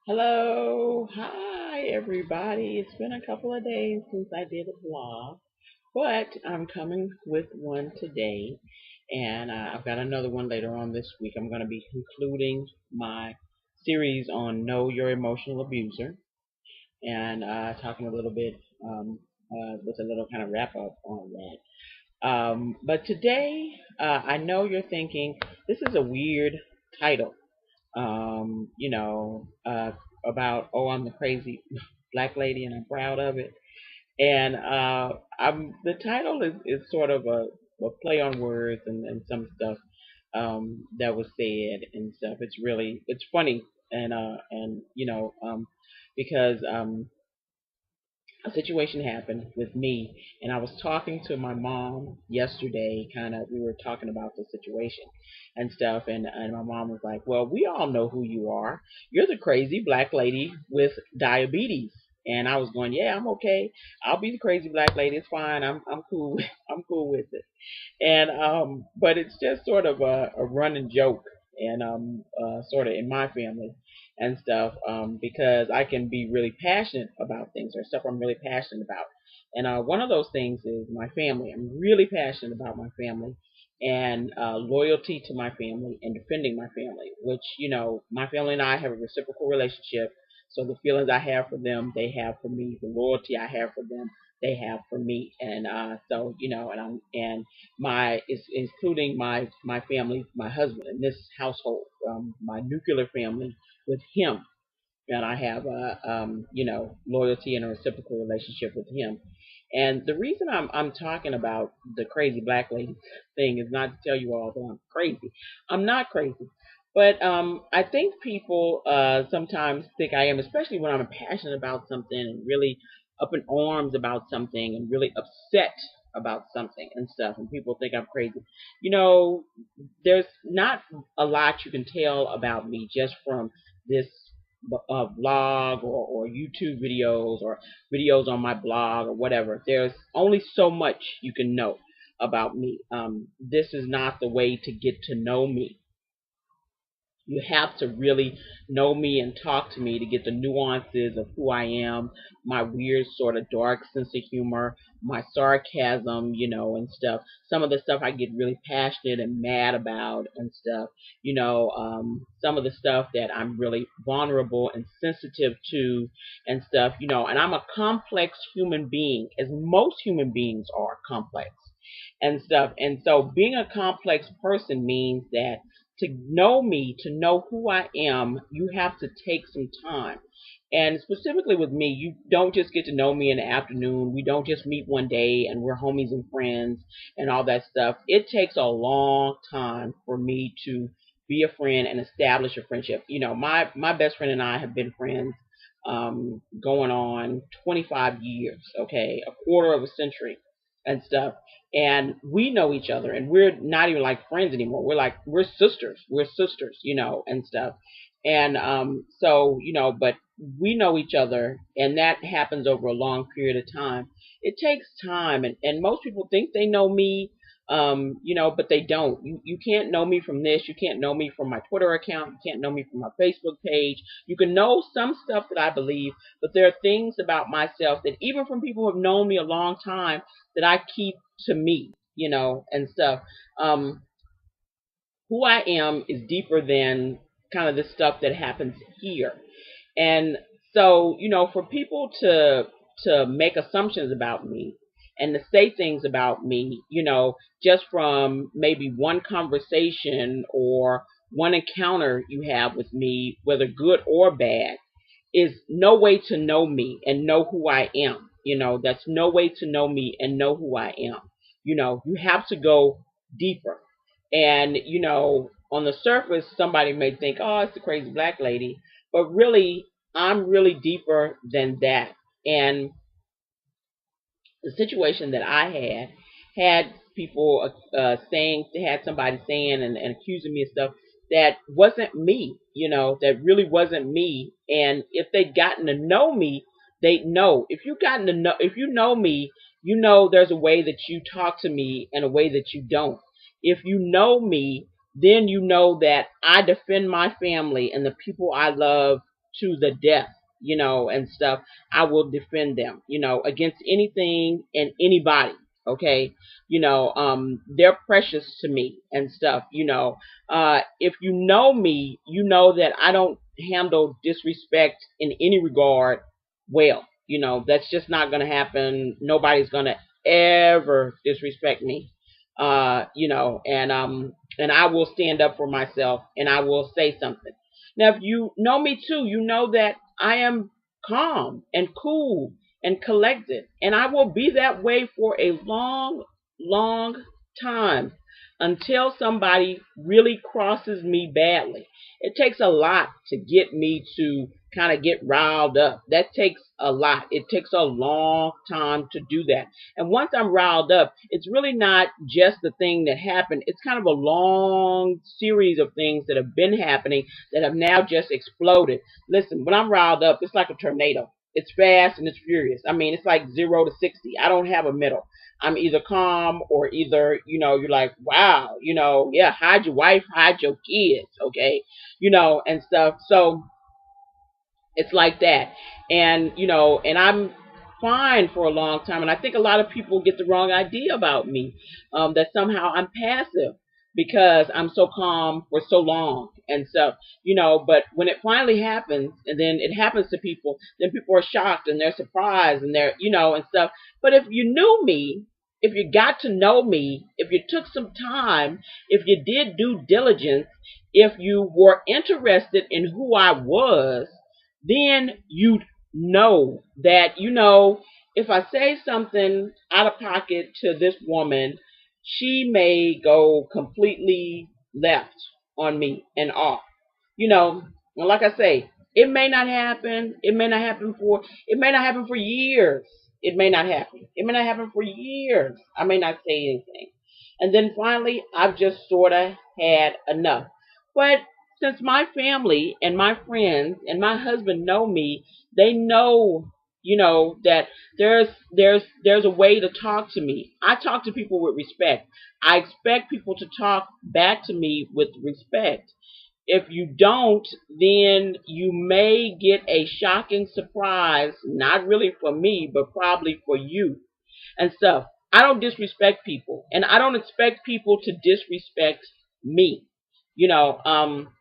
Hello, hi everybody. It's been a couple of days since I did a vlog, but I'm coming with one today, and I've got another one later on this week. I'm going to be concluding my series on Know Your Emotional Abuser, and talking a little bit with a little kind of wrap up on that. But today, I know you're thinking this is a weird title, um, you know, uh, about, oh, I'm the crazy black lady and I'm proud of it. And the title is sort of a play on words and some stuff that was said and stuff. It's funny and because a situation happened with me, and I was talking to my mom yesterday. Kind of, we were talking about the situation and stuff, and my mom was like, "Well, we all know who you are. You're the crazy black lady with diabetes." And I was going, "Yeah, I'm okay. I'll be the crazy black lady. It's fine. I'm cool. I'm cool with it." And but it's just sort of a running joke, and sort of in my family and stuff, because I can be really passionate about things or stuff I'm really passionate about. And one of those things is my family. I'm really passionate about my family and loyalty to my family and defending my family, which, my family and I have a reciprocal relationship. So the feelings I have for them, they have for me. The loyalty I have for them, they have for me. And so, and my is including my family, my husband in this household, my nuclear family with him, and I have loyalty and a reciprocal relationship with him. And the reason I'm talking about the crazy black lady thing is not to tell you all that I'm crazy. I'm not crazy. But I think people sometimes think I am, especially when I'm passionate about something and really up in arms about something and really upset about something and stuff. And people think I'm crazy. You know, there's not a lot you can tell about me just from this blog or YouTube videos or videos on my blog or whatever. There's only so much you can know about me. This is not the way to get to know me. You have to really know me and talk to me to get the nuances of who I am, my weird sort of dark sense of humor, my sarcasm, and stuff. Some of the stuff I get really passionate and mad about and stuff. Some of the stuff that I'm really vulnerable and sensitive to and stuff. And I'm a complex human being, as most human beings are complex and stuff. And so being a complex person means that to know me, to know who I am, you have to take some time. And specifically with me, you don't just get to know me in the afternoon. We don't just meet one day and we're homies and friends and all that stuff. It takes a long time for me to be a friend and establish a friendship. My best friend and I have been friends going on 25 years, okay, a quarter of a century and stuff. And we know each other, and we're not even like friends anymore. We're sisters. We're sisters, and stuff. And so, but we know each other, and that happens over a long period of time. It takes time, and most people think they know me, but they don't. You can't know me from this. You can't know me from my Twitter account. You can't know me from my Facebook page. You can know some stuff that I believe, but there are things about myself that even from people who have known me a long time that I keep to me, and stuff. Um, who I am is deeper than kind of the stuff that happens here. And so, for people to make assumptions about me and to say things about me, just from maybe one conversation or one encounter you have with me, whether good or bad, is no way to know me and know who I am. That's no way to know me and know who I am. You have to go deeper. And, on the surface, somebody may think, oh, it's a crazy black lady. But really, I'm really deeper than that. And the situation that I had people had somebody saying and accusing me of stuff that wasn't me, that really wasn't me. And if they'd gotten to know me, they'd know. If you know me, there's a way that you talk to me and a way that you don't. If you know me, then you know that I defend my family and the people I love to the death, and stuff. I will defend them, against anything and anybody. Okay, they're precious to me and stuff. If you know me, you know that I don't handle disrespect in any regard well. That's just not going to happen. Nobody's going to ever disrespect me. And I will stand up for myself and I will say something. Now, if you know me too, you know that I am calm and cool and collected, and I will be that way for a long, long time until somebody really crosses me badly. It takes a lot to get me to kind of get riled up. That takes a lot. It takes a long time to do that. And once I'm riled up, it's really not just the thing that happened. It's kind of a long series of things that have been happening that have now just exploded. Listen, when I'm riled up, it's like a tornado. It's fast and it's furious. I mean, it's like 0 to 60. I don't have a middle. I'm either calm or either, you're like, wow, yeah, hide your wife, hide your kids, okay, and stuff. So it's like that. And I'm fine for a long time. And I think a lot of people get the wrong idea about me, that somehow I'm passive because I'm so calm for so long and stuff, but when it finally happens and then it happens to people, then people are shocked and they're surprised and they're, and stuff. But if you knew me, if you got to know me, if you took some time, if you did due diligence, if you were interested in who I was, then you'd know that, if I say something out of pocket to this woman, she may go completely left on me and off. Well, like I say, it may not happen. It may not happen for years. It may not happen. It may not happen for years. I may not say anything. And then finally, I've just sort of had enough. But since my family and my friends and my husband know me, they know, that there's a way to talk to me. I talk to people with respect. I expect people to talk back to me with respect. If you don't, then you may get a shocking surprise, not really for me, but probably for you and stuff. I don't disrespect people, and I don't expect people to disrespect me. You know, um,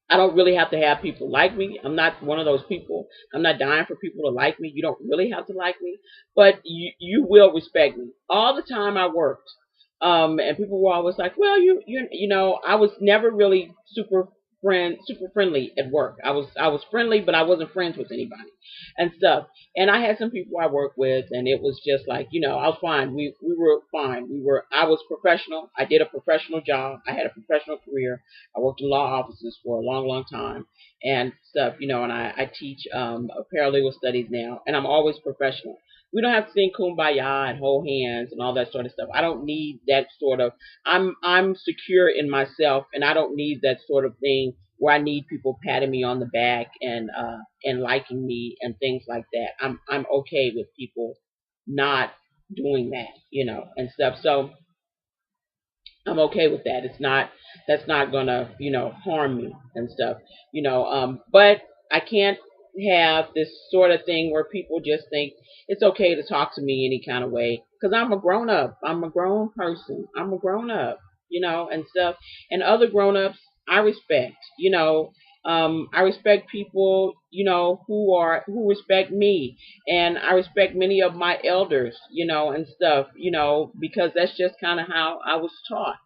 I don't really have to have people like me. I'm not one of those people. I'm not dying for people to like me. You don't really have to like me, but you will respect me. All the time I worked, and people were always like, "Well, I was never really super friendly at work. I was friendly, but I wasn't friends with anybody and stuff. And I had some people I worked with, and it was just like, I was fine. We were fine. I was professional. I did a professional job. I had a professional career. I worked in law offices for a long, long time and stuff, and I teach paralegal studies now, and I'm always professional. We don't have to sing kumbaya and hold hands and all that sort of stuff. I don't need that sort of. I'm secure in myself, and I don't need that sort of thing where I need people patting me on the back and liking me and things like that. I'm okay with people not doing that, and stuff. So I'm okay with that. That's not gonna, harm me and stuff, but I can't have this sort of thing where people just think it's okay to talk to me any kind of way because I'm a grown up. I'm a grown person. I'm a grown up, and stuff. And other grown ups I respect, I respect people, who respect me, and I respect many of my elders, and stuff, because that's just kind of how I was taught,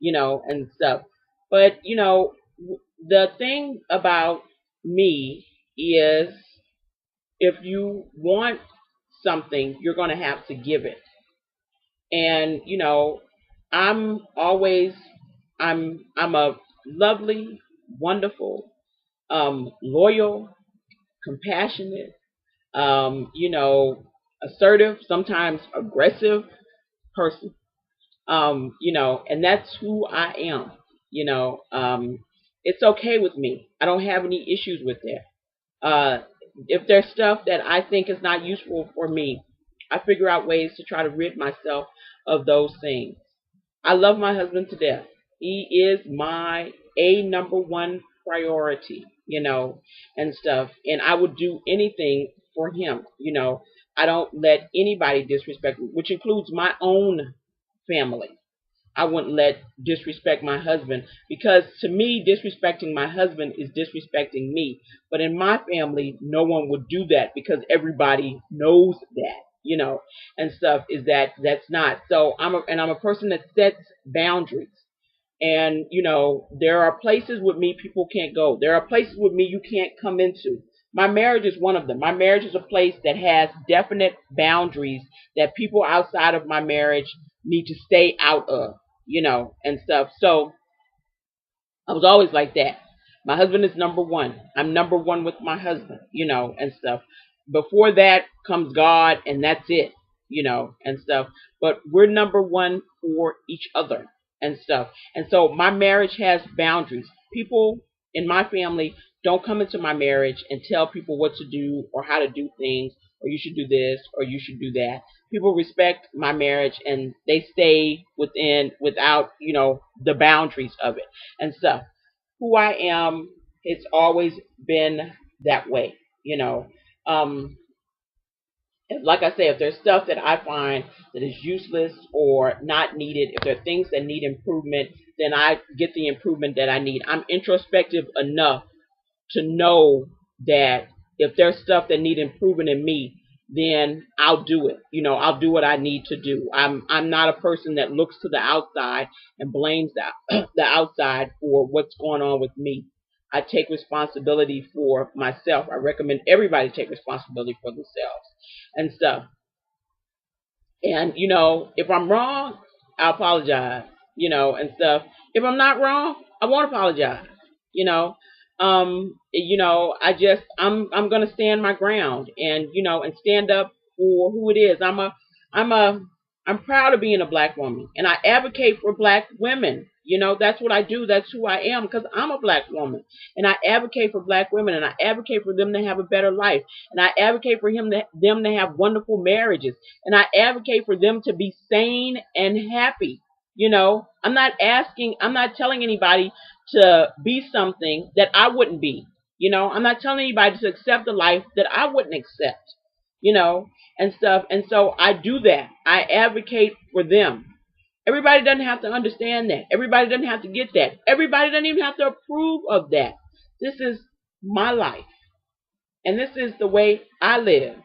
and stuff. But the thing about me is, if you want something, you're going to have to give it. And I'm always, I'm a lovely, wonderful, loyal, compassionate, assertive, sometimes aggressive person. And that's who I am. It's okay with me. I don't have any issues with that. If there's stuff that I think is not useful for me, I figure out ways to try to rid myself of those things. I love my husband to death. He is my number one priority, and stuff. And I would do anything for him, I don't let anybody disrespect me, which includes my own family. I wouldn't let disrespect my husband, because to me, disrespecting my husband is disrespecting me. But in my family, no one would do that because everybody knows that, and stuff is that's not. So I'm a person that sets boundaries. And, there are places with me people can't go. There are places with me you can't come into. My marriage is one of them. My marriage is a place that has definite boundaries that people outside of my marriage need to stay out of, and stuff. So I was always like that. My husband is number one. I'm number one with my husband, and stuff. Before that comes God, and that's it, and stuff. But we're number one for each other and stuff. And so my marriage has boundaries. People in my family don't come into my marriage and tell people what to do or how to do things, or you should do this or you should do that. People respect my marriage and they stay without, the boundaries of it and stuff. Who I am, it's always been that way, Um, like I say, if there's stuff that I find that is useless or not needed, if there are things that need improvement, then I get the improvement that I need. I'm introspective enough to know that if there's stuff that need improving in me, then I'll do it. I'll do what I need to do. I'm not a person that looks to the outside and blames the outside for what's going on with me. I take responsibility for myself. I recommend everybody take responsibility for themselves and stuff. And, if I'm wrong, I'll apologize, and stuff. If I'm not wrong, I won't apologize, you know. I'm gonna stand my ground and, and stand up for who it is. I'm a I'm proud of being a black woman, and I advocate for black women. That's what I do. That's who I am, because I'm a black woman, and I advocate for black women, and I advocate for them to have a better life, and I advocate for them to have wonderful marriages, and I advocate for them to be sane and happy. I'm not telling anybody to be something that I wouldn't be. I'm not telling anybody to accept a life that I wouldn't accept. And stuff. And so I do that. I advocate for them. Everybody doesn't have to understand that. Everybody doesn't have to get that. Everybody doesn't even have to approve of that. This is my life. And this is the way I live.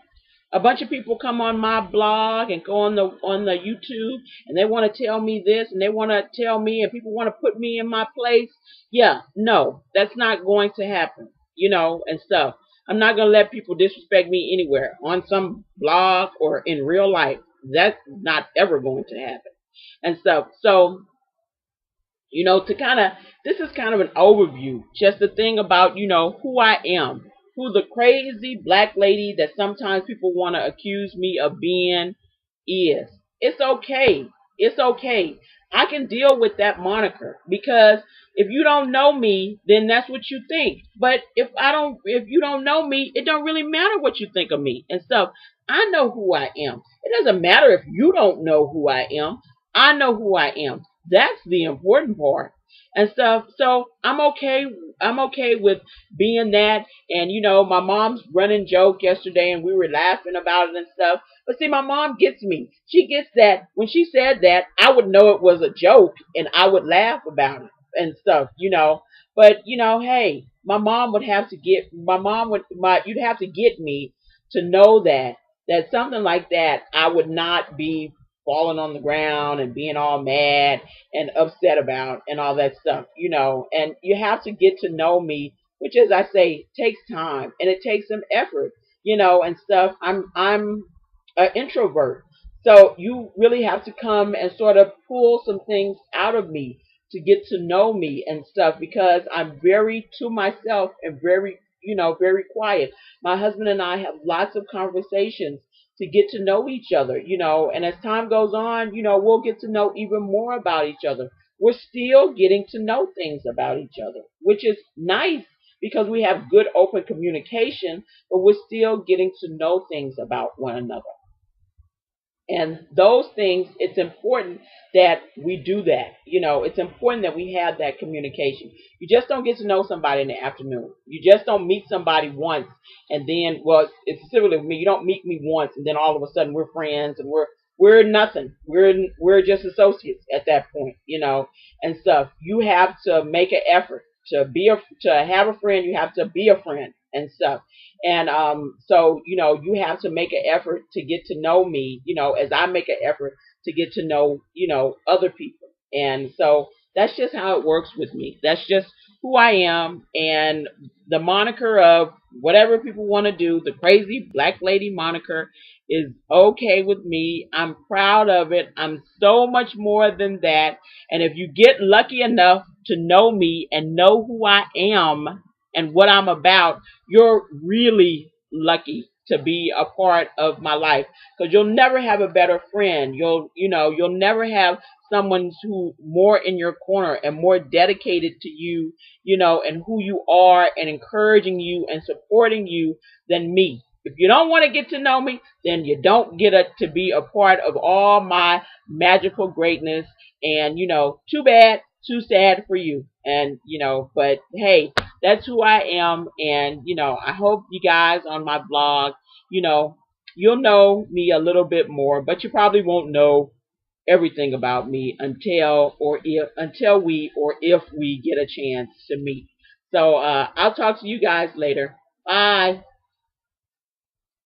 A bunch of people come on my blog and go on the YouTube, and they want to tell me this, and they want to tell me, and people want to put me in my place. Yeah, no, that's not going to happen, and stuff. I'm not going to let people disrespect me anywhere, on some blog or in real life. That's not ever going to happen and stuff. So, this is kind of an overview, just the thing about, who I am, who the crazy black lady that sometimes people want to accuse me of being is. It's okay. It's okay. I can deal with that moniker, because if you don't know me, then that's what you think. But if you don't know me, it don't really matter what you think of me and stuff. I know who I am. It doesn't matter if you don't know who I am. I know who I am. That's the important part and stuff. So I'm okay. I'm okay with being that. And, my mom's running joke yesterday, and we were laughing about it and stuff. But see, my mom gets me. She gets that when she said that, I would know it was a joke and I would laugh about it and stuff, But, hey, you'd have to get me to know that something like that, I would not be falling on the ground and being all mad and upset about and all that stuff, and you have to get to know me, which, as I say, takes time and it takes some effort, and stuff. I'm an introvert, so you really have to come and sort of pull some things out of me to get to know me and stuff, because I'm very to myself and very quiet. My husband and I have lots of conversations to get to know each other, and as time goes on, we'll get to know even more about each other. We're still getting to know things about each other, which is nice because we have good open communication, but we're still getting to know things about one another. And those things, it's important that we do that. It's important that we have that communication. You just don't get to know somebody in the afternoon. You just don't meet somebody once and then, well, it's similar with me. You don't meet me once and then all of a sudden we're friends and we're nothing. We're just associates at that point, and stuff. You have to make an effort to have a friend. You have to be a friend and stuff. And so you have to make an effort to get to know me, as I make an effort to get to know, other people. And so that's just how it works with me. That's just who I am. And the moniker of whatever people want to do, the crazy black lady moniker, is okay with me. I'm proud of it. I'm so much more than that. And if you get lucky enough to know me and know who I am and what I'm about, you're really lucky to be a part of my life, because you'll never have a better friend. You'll never have someone who more in your corner and more dedicated to you, and who you are and encouraging you and supporting you than me. If you don't want to get to know me, then you don't get to be a part of all my magical greatness. And too bad, too sad for you. And but hey, that's who I am. And I hope you guys on my blog, you know, you'll know me a little bit more, but you probably won't know everything about me until we or if we get a chance to meet. So I'll talk to you guys later. Bye.